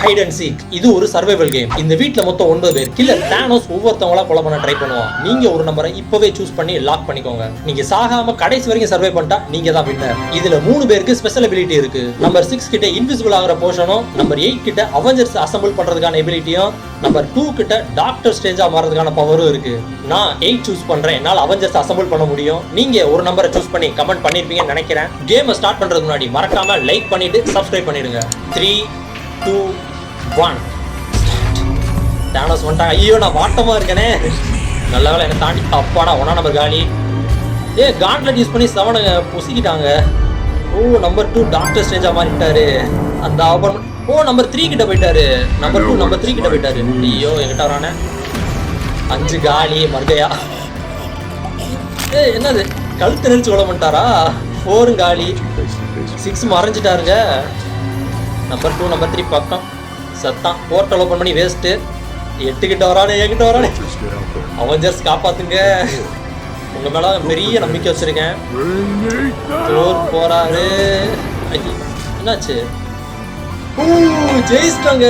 Height and seek. இது ஒரு survival game. இந்த வீட்ல மொத்தம் 9 பேர். கில்லர் தானோஸ் ஒவ்வொருத்தவங்களா கொலை பண்ண ட்ரை பண்ணுவான். நீங்க ஒரு நம்பரை இப்பவே சூஸ் பண்ணி லாக் பண்ணிக்கோங்க. நீங்க சாகாம கடைசி வரைக்கும் சர்வை பண்ணிட்டா நீங்க தான் வின்னர். இதுல 3 பேருக்கு ஸ்பெஷல் எபிலிட்டி இருக்கு. நம்பர் 6 கிட்ட இன்விசிபிள் ஆகிற போர்ஷனும், நம்பர் 8 கிட்ட அவெஞ்சர்ஸ் அசெம்பிள் பண்றதுக்கான எபிலிட்டியும், நம்பர் 2 கிட்ட டாக்டர் ஸ்ட்ரேஞ்சா மாறதுக்கான பவரும் இருக்கு. நான் 8 சூஸ் பண்றேன். என்னால அவெஞ்சர்ஸ் அசெம்பிள் பண்ண முடியும். நீங்க ஒரு நம்பரை சூஸ் பண்ணி கமெண்ட் பண்ணிருப்பீங்கன்னு நினைக்கிறேன். கேமை ஸ்டார்ட் பண்றதுக்கு முன்னாடி மறக்காம லைக் பண்ணிட்டு சப்ஸ்கிரைப் பண்ணிடுங்க. 3 2 1 தானோஸ் வந்துட்டாங்க. ஐயோ நான் வாட்டமா இருக்கேனே. நல்ல வேலை என்ன தாண்டி. அப்பாடா 1 நம்பர் காலி. காட்லெட் யூஸ் பண்ணி 7 பொசிக்கிட்டாங்க. ஓ நம்பர் 2 டாக்டர் ஸ்ட்ரேஞ்சா மாறிட்டாரு. அந்த நம்பர் 3 கிட்ட போயிட்டாரு. நம்பர் 3 கிட்ட போயிட்டாரு. ஐயோ எங்கிட்ட வரானே. 5 காலி மர்கையா. என்னது கழுத்து நெரிச்சு கொலை பண்ணிட்டாரா. 4 காலி. 6 மறைஞ்சிட்டாருங்க. நம்பர் 2 நம்பர் 3 பக்கம் சத்தான். போர்ட்டல் ஓப்பன் பண்ணி வேஸ்ட்டு. 8 கிட்ட வரானே. என்கிட்ட வரானே. அவெஞ்சர்ஸ் காப்பாத்துங்க. உங்க மேல பெரிய நம்பிக்கை வச்சிருக்கேன். போறாரு. என்னாச்சு? ஜெயிச்சிட்டாங்க.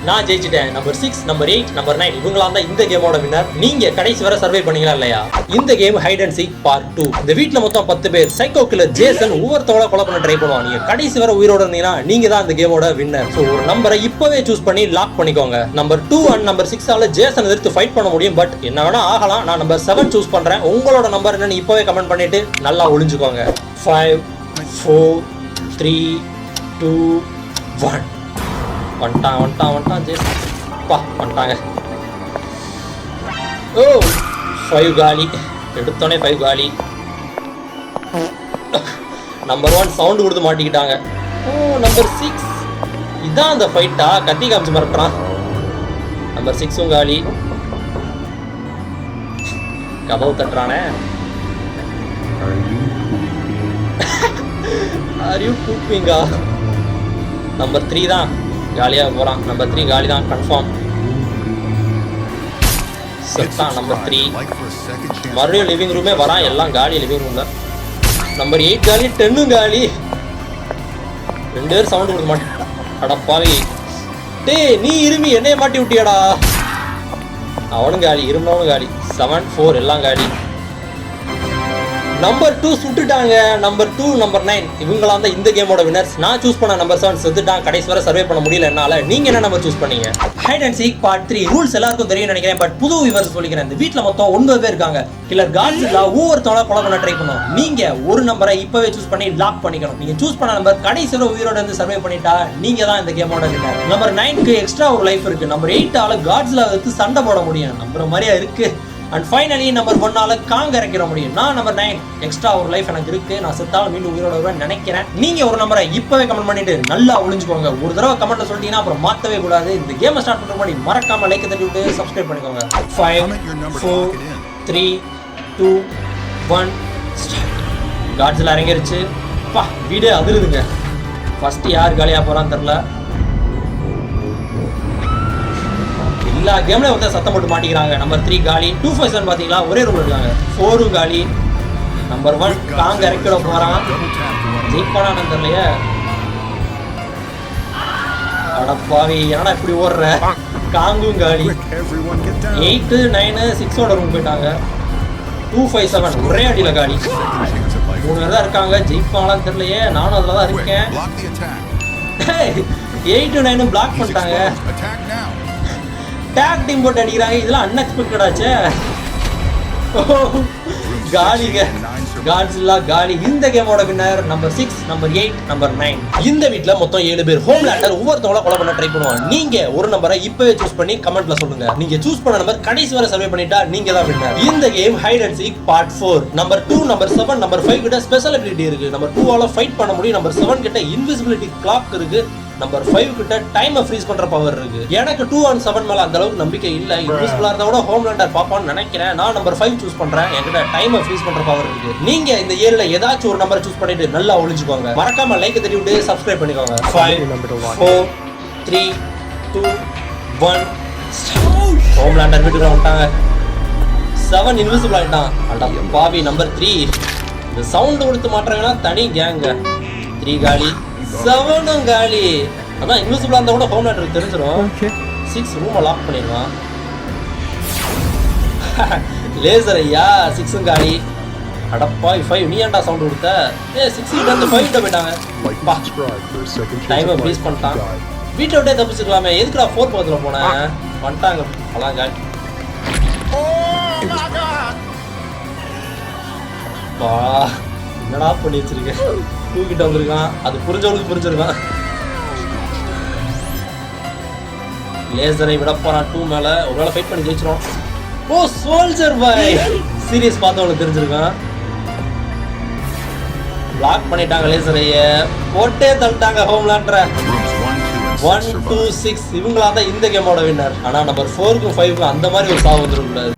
நான் ஜெயிச்சிட்டேன். நம்பர் 6 நம்பர் 8 நம்பர் 9 இவங்களாம் தான் இந்த கேமோட வின்னர். நீங்க கடைசி வரை சர்வை பண்ணீங்களா இல்லையா? இந்த game hide and seek part 2. இந்த வீட்ல மொத்தம் 10 பேர். சைக்கோ கில்லர் ஜேசன் ஒவ்வொருத்தவங்கள கொலை பண்ண ட்ரை பண்ணுவான். நீங்க கடைசி வரை உயிரோட இருந்தீங்கன்னா நீங்க தான் இந்த கேமோட வின்னர். சோ ஒரு நம்பரை இப்பவே சூஸ் பண்ணி லாக் பண்ணிக்கோங்க. நம்பர் 2 அண்ட் நம்பர் 6 ஆல ஜேசன் எதிர்த்து ஃபைட் பண்ண முடியும். பட் என்ன வேணா ஆகலாம். நான் நம்பர் 7 சூஸ் பண்றேன். உங்களோட நம்பர் என்னன்னு இப்பவே கமெண்ட் பண்ணிட்டு நல்லா ஒளிஞ்சுக்கோங்க. 5 4 3 2 1 வந்துட்டான் ஜேசன். வந்துட்டாங்க. ஓ 5 காலி. எடுத்தோடனே 5 காலி. நம்பர் 1 சவுண்ட் கொடுத்து மாட்டிக்கிட்டாங்க. ஓ நம்பர் 6 இதான் அந்த ஃபைட்டா. கத்தி காமிச்சு மறக்கிறான். நம்பர் 6 காலி. கதவு தட்டுறானே. ஆர் யூ கூப்பிங்கா? நம்பர் 3 தான் காலியா போறான். நம்பர் 3 காலி தான் கன்ஃபார்ம். செத்தான் நம்பர் 3. மறுபடியும் லிவிங் ரூமே வரான். எல்லாம் காலி லிவிங் ரூம்ல. நம்பர் 8 காலி. 10 காலி. 2 பேர் சவுண்ட் கொடுக்க மாட்டேன். அடப்பாவி. டேய் நீ இருமி என்னைய மாட்டி விட்டியாடா. அவனும் காலி. இருந்தவனும் காலி. 7 4 எல்லாம் காலி. நம்பர் 2 சுட்டுட்டாங்க. நம்பர் 2 நம்பர் 9 இவங்களாம் தான் இந்த கேமோட வின்னர்ஸ். நான் சூஸ் பண்ண நம்பர் 7 செத்துட்டான். கடைசி வரை சர்வே பண்ண முடியல என்னால. நீங்க என்ன நம்பர் சூஸ் பண்ணீங்க? Hide and seek part 3 rules எல்லாருக்கும் தெரியும் நினைக்கிறேன். பட் புது வியூவர்ஸ் சொல்லிக்கிறேன். இந்த வீட்ல மொத்தம் 9 பேர் இருக்காங்க. கில்லர் காட்ஸில்லா ஒவ்வொருத்தவங்கள கொலை பண்ண ட்ரை பண்ணுவோம். நீங்க ஒரு நம்பரை இப்பவே சூஸ் பண்ணி லாக் பண்ணிக்கணும். நீங்க சூஸ் பண்ண நம்பர் கடைசி வரை உயிரோட இருந்து சர்வே பண்ணிட்டா நீங்க தான் இந்த கேமோட வின்னர். நம்பர் 9க்கு எக்ஸ்ட்ரா ஒரு லைஃப் இருக்கு. நம்பர் 8 ஆல காட்ஸில்லா எடுத்து சண்டை போட முடியும். நம்பர் மாதிரியா இருக்கு. அண்ட் ஃபைனலி நம்பர் 1 ஆல காங்க இறக்கிற முடியும். நான் நம்பர் 9 எக்ஸ்ட்ரா ஒரு லைஃப் எனக்கு இருக்கு. நான் செத்தாலும் மீண்டும் உயிரோட வருவேன் நினைக்கிறேன். நீங்க ஒரு நம்பரை இப்பவே கமெண்ட் பண்ணிட்டு நல்லா ஒளிஞ்சுக்கோங்க. ஒரு தடவை கமெண்ட்ல சொல்லிட்டீங்கன்னா அப்புறம் மாத்தவே கூடாது. இந்த கேமை ஸ்டார்ட் பண்ற முன்னாடி மறக்காம லைக் தட்டி விட்டு சப்ஸ்கிரைப் பண்ணிக்கோங்க. 5 4 3 2 1 காட்ஸ்ல இறங்கிருச்சு. வீடியோ அதிருதுங்க. ஃபர்ஸ்ட் யார் காலியா போறான்னு தெரியல. எல்லா கேம்ல வந்து சத்தம் போட்டு மாட்டிக்கிறாங்க. நம்பர் 3 காலி. 257 பாத்தீங்களா ஒரே ரூம்ல இருக்காங்க. 4 காலி. நம்பர் 1 காங்க இறக்கிட போறான். ஜெயிப்பானான்னு தெரியலையே. அடப்பாவி என்னடா இப்படி ஓடுற. காங்கும் காலி. 8 9 6ஓட ரூம் போயிட்டாங்க. 257 ஒரே அடியில காலி. 3 பேர் தான் இருக்காங்க. ஜெயிப்பாங்களான்னு தெரியலையே. நானும் அதுல தான் இருக்கேன். 8 9 பிளாக் பண்ணிட்டாங்க. டேக் டீம் போட்டு அடிக்கிறாங்க. இதெல்லாம் அன்எக்ஸ்பெக்டட் ஆச்சே. காலிங்க. காட்ஸில்லா காலி. இந்த கேமோட வின்னர் நம்பர் 6 நம்பர் 8 நம்பர் 9. இந்த வீட்ல மொத்தம் 7 பேர். ஹோம்லேண்டர் ஒவ்வொருத்தவங்கள கொலை பண்ண ட்ரை பண்ணுவாங்க. நீங்க ஒரு நம்பரை இப்பவே சூஸ் பண்ணி கமெண்ட்ல சொல்லுங்க. நீங்க சூஸ் பண்ண நம்பர் கடைசி வரை சர்வே பண்ணிட்டா நீங்க தான் வின்னர். இந்த game hide and seek part 4. Number 2 number 7 number 5 கிட்ட ஸ்பெஷல் எபிலிட்டி இருக்கு. நம்பர் 2 ஆல ஃபைட் பண்ண முடியும். நம்பர் 7 கிட்ட இன்விசிபிலிட்டி கிளாக் இருக்கு. நம்பர் 5 கிட்ட டைமை ஃப்ரீஸ் பண்ற பவர் இருக்கு. எனக்கு 2 and 7 மேல அந்த அளவுக்கு நம்பிக்கை இல்ல. இன்விசிபிளா இருந்தா கூட ஹோம்லேண்டர் பாப்பான்னு நினைக்கிறேன். நான் நம்பர் 5 சூஸ் பண்றேன். என்கிட்ட டைமை ஃப்ரீஸ் பண்ற பவர் இருக்கு. நீங்க இந்த ஏர்ல ஏதாச்சும் ஒரு நம்பரை சூஸ் பண்ணிட்டு நல்லா ஒளிஞ்சுக்கோங்க. மறக்காம லைக் தட்டி விட்டு சப்ஸ்கிரைப் பண்ணிக்கோங்க. 5 4 3 2 1 ஹோம்லேண்டர் வீட்டுக்குள்ள வந்துட்டாங்க. 7 இன்விசிபிள் ஆயிட்டான். அட பாவி. நம்பர் 3 இந்த சவுண்ட் கொடுத்து மாட்டுறாங்கன்னா தனி கேங்க. 3 காலி. 7 காலி. அதான் இன்விசிபிளா இருந்தா கூட ஹோம்லேண்டருக்கு தெரிஞ்சிடும். 6 ரூமை லாக் பண்ணிடுவான். லேசர் ஐயா 6 காலி. அடப்பா 5 நீ ஏன்டா சவுண்ட் கொடுத்த? 6 கிட்ட இருந்து 5 கிட்ட போயிட்டாங்க. டைமை ப்ளீஸ் பண்ணிட்டான். வீட்டை விட்டே தப்பிச்சிருக்கலாமே, எதுக்குடா 4 பக்கத்தில் போனேன்? வந்துட்டாங்க அதான் காலி. பா என்னடா பண்ணி வச்சிருக்கேன். 2 கிட்ட வந்திருக்கான். அது புரிஞ்சவனுக்கு புரிஞ்சிருக்கான். லேசரை விட போறான் 2 மேல. ஒருவேளை ஃபைட் பண்ணி ஜெயிச்சிரும். ஓ சோல்ஜர் பாய் சீரியஸ் பார்த்தவனுக்கு தெரிஞ்சிருக்கான். பிளாக் பண்ணிட்டாங்க லேசரைய. போட்டே தள்ளிட்டாங்க ஹோம்லேண்டரை. 1 2 6 இவங்களா தான் இந்த கேமோட வின்னர். ஆனா நம்பர் 4க்கும் 5க்கும் அந்த மாதிரி ஒரு சாவு வந்துடக்கூடாது.